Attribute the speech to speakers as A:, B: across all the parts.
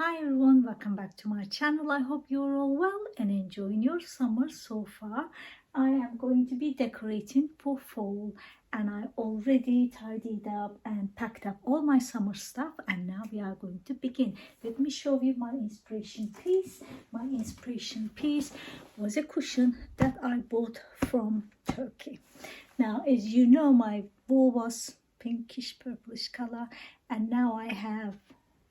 A: Hi everyone, welcome back to my channel. I hope you're all well and enjoying your summer so far. I am going to be decorating for fall and I already tidied up and packed up all my summer stuff, and now we are going to begin. Let me show you my inspiration piece. My inspiration piece was a cushion that I bought from Turkey. Now, as you know, my wall was pinkish purplish color, and now I have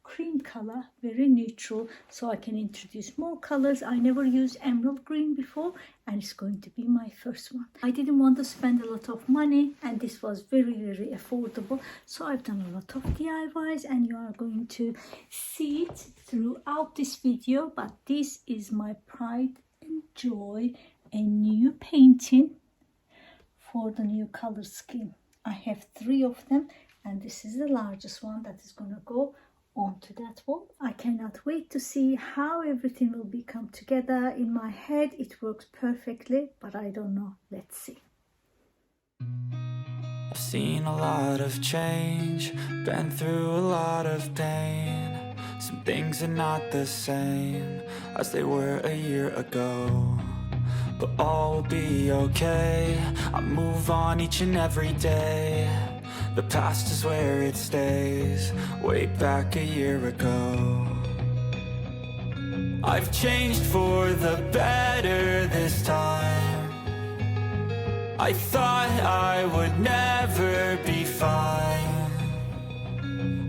A: cream color, very neutral, so I can introduce more colors. I never used emerald green before and it's going to be my first one. I didn't want to spend a lot of money and this was very affordable, so I've done a lot of DIYs and you are going to see it throughout this video. But this is my pride and joy, a new painting for the new color scheme. I have 3 of them and this is the largest one that is going to go onto that wall. I cannot wait to see how everything will become together. In my head it works perfectly, but I don't know. Let's see.
B: I've seen a lot of change, been through a lot of pain. Some things are not the same as they were a year ago, but all will be okay. I move on each and every day. The past is where it stays, way back a year ago. I've changed for the better this time. I thought I would never be fine.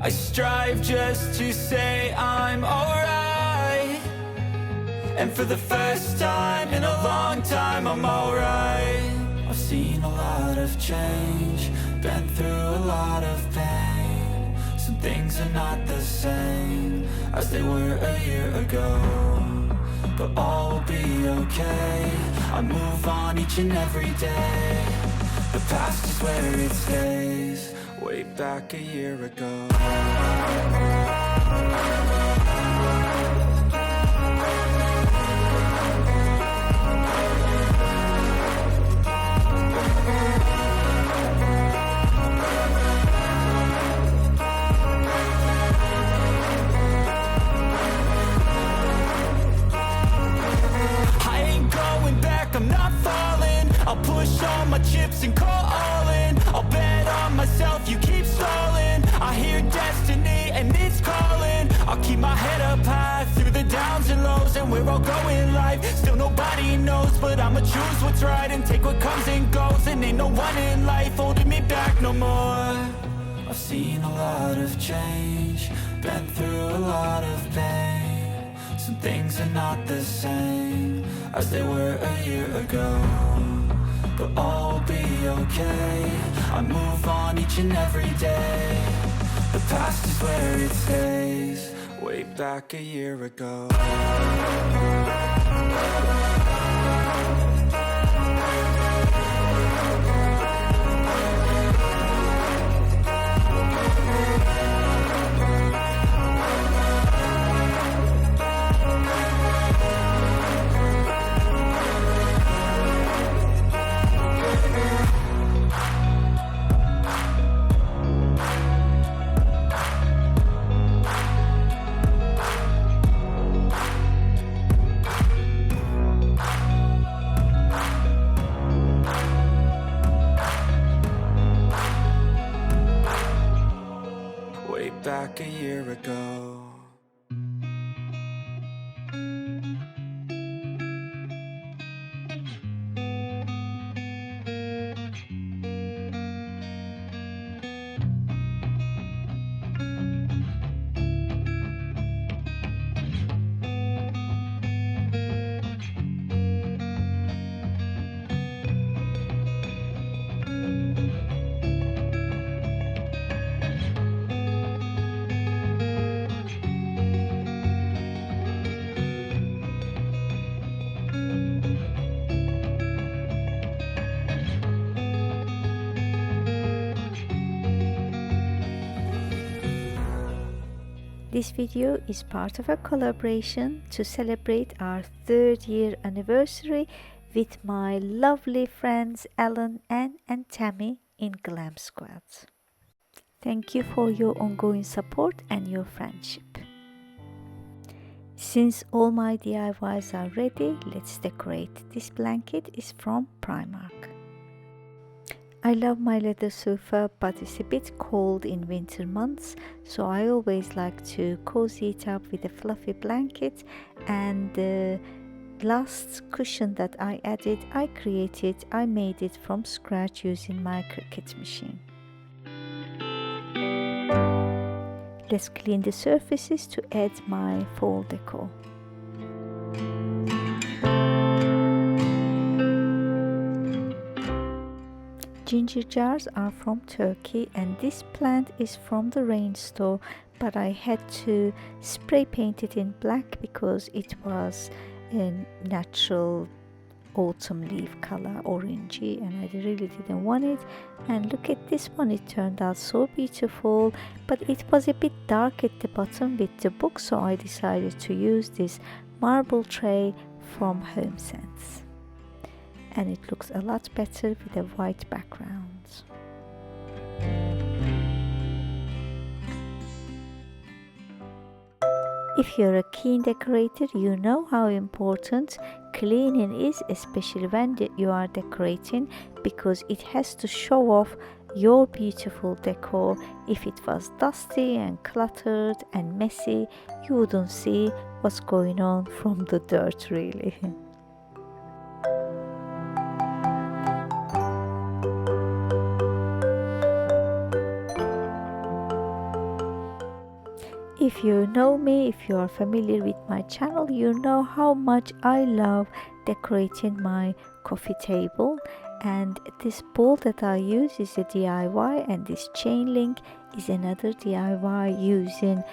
B: I strive just to say I'm alright, and for the first time in a long time I'm alright. I've seen a lot of change, been through a lot of pain. Some things are not the same as they were a year ago, but all will be okay. I move on each and every day. The past is where it stays, way back a year ago. I'll push all my chips and call all in. I'll bet on myself, you keep stalling. I hear destiny and it's calling. I'll keep my head up high through the downs and lows, and we're all going life. Still nobody knows, but I'ma choose what's right and take what comes and goes. And ain't no one in life holding me back no more. I've seen a lot of change, been through a lot of pain. Some things are not the same as they were a year ago, but all will be okay. I move on each and every day. The past is where it stays, way back a year ago. Back a year ago.
C: This video is part of a collaboration to celebrate our 3rd year anniversary with my lovely friends Ellen, Anne and Tammy in Glam Squad. Thank you for your ongoing support and your friendship. Since all my DIYs are ready, let's decorate. This blanket is from Primark. I love my leather sofa, but it's a bit cold in winter months, so I always like to cozy it up with a fluffy blanket. And the last cushion that I added, I made it from scratch using my Cricut machine. Let's clean the surfaces to add my fall decor. Ginger jars are from Turkey, and this plant is from the Rain store, but I had to spray paint it in black because it was a natural autumn leaf color, orangey, and I really didn't want it. And look at this one, it turned out so beautiful, but it was a bit dark at the bottom with the book, so I decided to use this marble tray from HomeSense, and it looks a lot better with a white background. If you're a keen decorator, you know how important cleaning is, especially when you are decorating, because it has to show off your beautiful decor. If it was dusty and cluttered and messy, you wouldn't see what's going on from the dirt, really. If you know me, if you are familiar with my channel, you know how much I love decorating my coffee table. And this bowl that I use is a DIY, and this chain link is another DIY using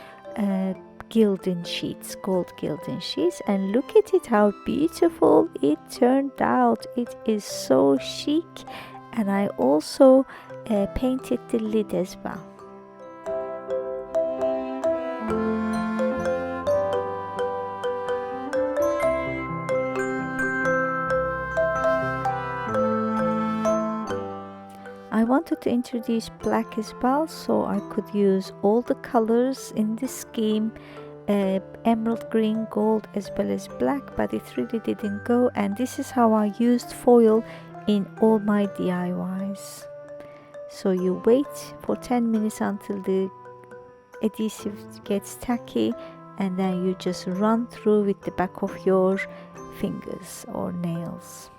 C: gilding sheets, gold gilding sheets. And look at it, how beautiful it turned out. It is so chic, and I also painted the lid as well. I wanted to introduce black as well, so I could use all the colors in this scheme, emerald green, gold as well as black, but it really didn't go. And this is how I used foil in all my DIYs. So you wait for 10 minutes until the adhesive gets tacky, and then you just run through with the back of your fingers or nails.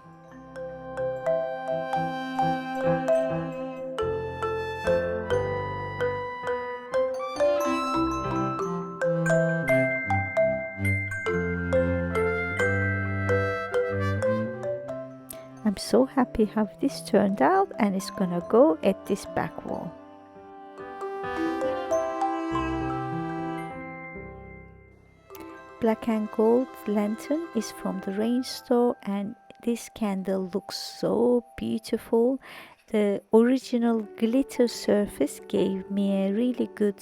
C: I'm so happy how this turned out, and it's gonna go at this back wall. Black and gold lantern is from the Rain store, and this candle looks so beautiful. The original glitter surface gave me a really good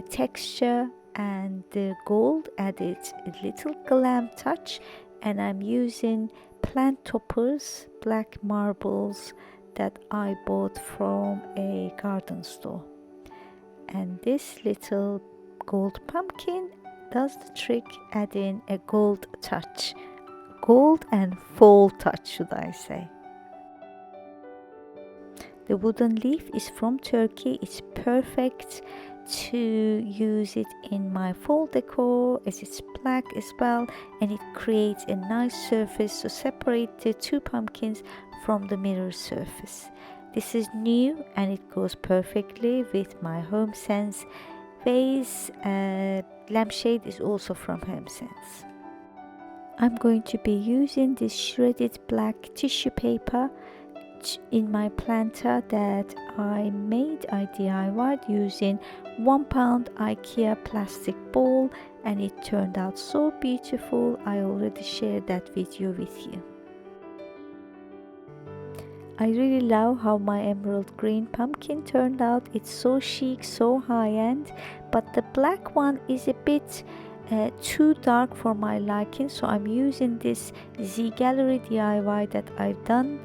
C: texture, and the gold added a little glam touch. And I'm using plant toppers, black marbles that I bought from a garden store. And this little gold pumpkin does the trick, adding a gold touch. Gold and fall touch, should I say. The wooden leaf is from Turkey. It's perfect to use it in my fall decor, as it's black as well, and it creates a nice surface to separate the two pumpkins from the mirror surface. This is new, and it goes perfectly with my HomeSense vase. Lampshade is also from HomeSense. I'm going to be using this shredded black tissue paper in my planter that I DIY'd using 1 pound IKEA plastic bowl, and it turned out so beautiful. I already shared that video with you. I really love how my emerald green pumpkin turned out. It's so chic, so high-end, but the black one is a bit too dark for my liking, so I'm using this Z Gallery DIY that I've done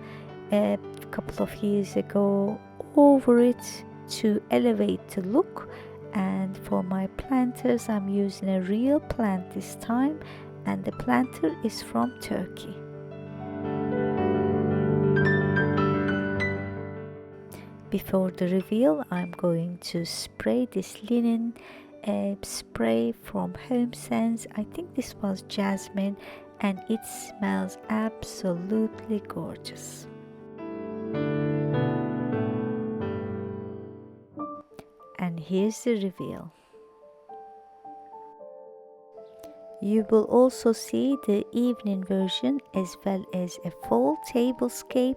C: a couple of years ago over it to elevate the look. And for my planters, I'm using a real plant this time, and the planter is from Turkey. Before the reveal, I'm going to spray this linen spray from Home Sense. I think this was jasmine, and it smells absolutely gorgeous. And here's the reveal. You will also see the evening version as well as a fall tablescape,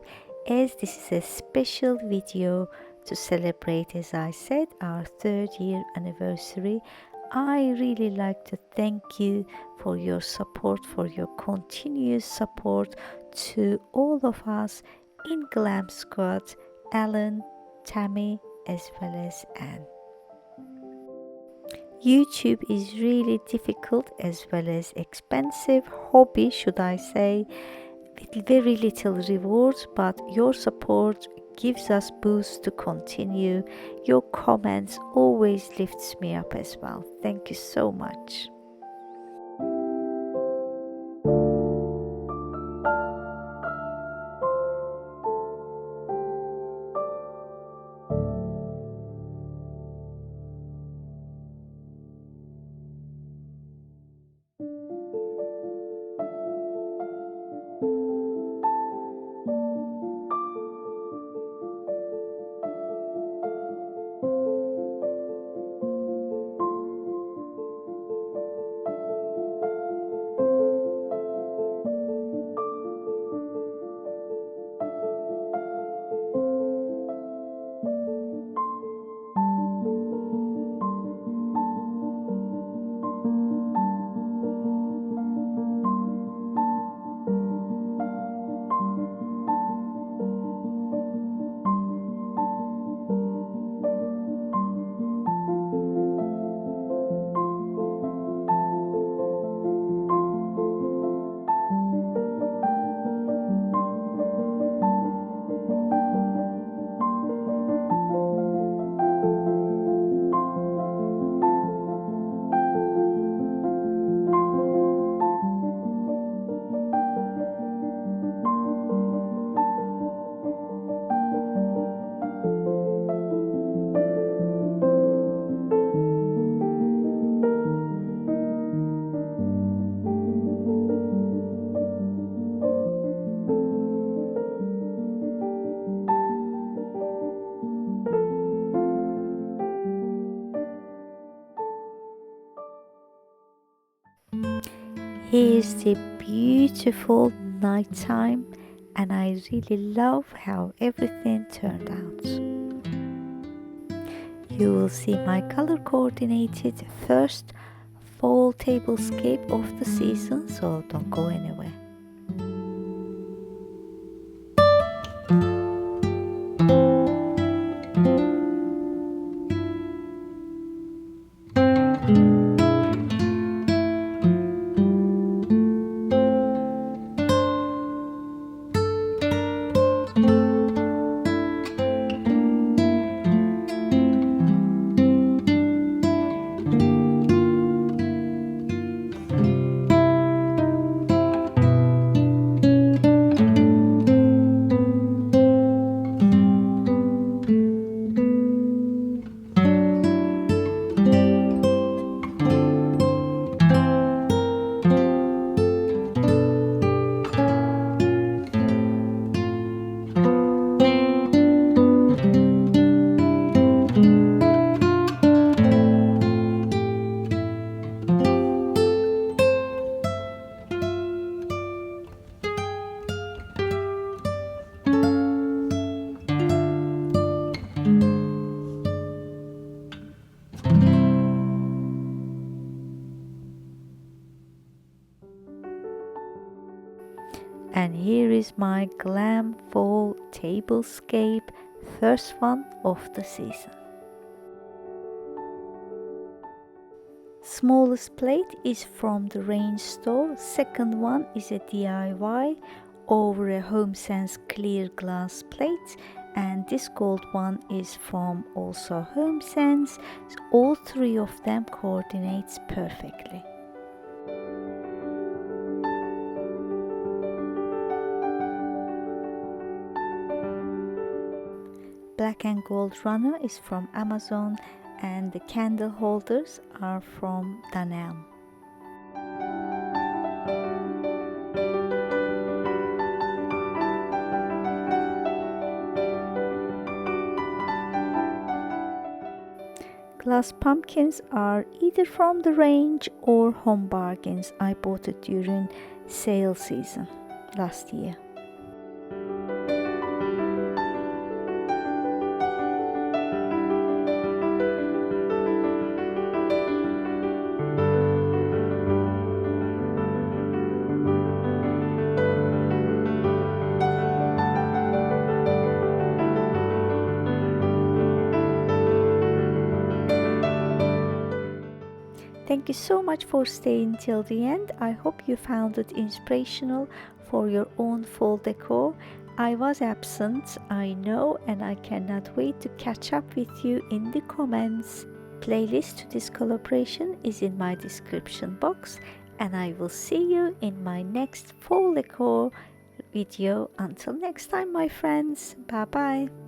C: as this is a special video to celebrate, as I said, our 3rd year anniversary. I really like to thank you for your support, for your continuous support to all of us in Glam Squad, Alan, Tammy, as well as Anne. YouTube is really difficult as well as expensive hobby, should I say, with very little rewards, but your support gives us boost to continue. Your comments always lifts me up as well. Thank you so much. Here's the beautiful nighttime, and I really love how everything turned out. You will see my color coordinated first fall tablescape of the season, so don't go anywhere. And here is my Glam Fall tablescape, first one of the season. Smallest plate is from the range store, second one is a DIY over a HomeSense clear glass plate, and this gold one is from also Home Sense. All three of them coordinates perfectly. Black and gold runner is from Amazon, and the candle holders are from Danelle. Glass pumpkins are either from the range or Home Bargains. I bought it during sale season last year. Thank you so much for staying till the end. I hope you found it inspirational for your own fall decor. I was absent, I know, and I cannot wait to catch up with you in the comments. Playlist to this collaboration is in my description box, and I will see you in my next fall decor video. Until next time, my friends. Bye bye.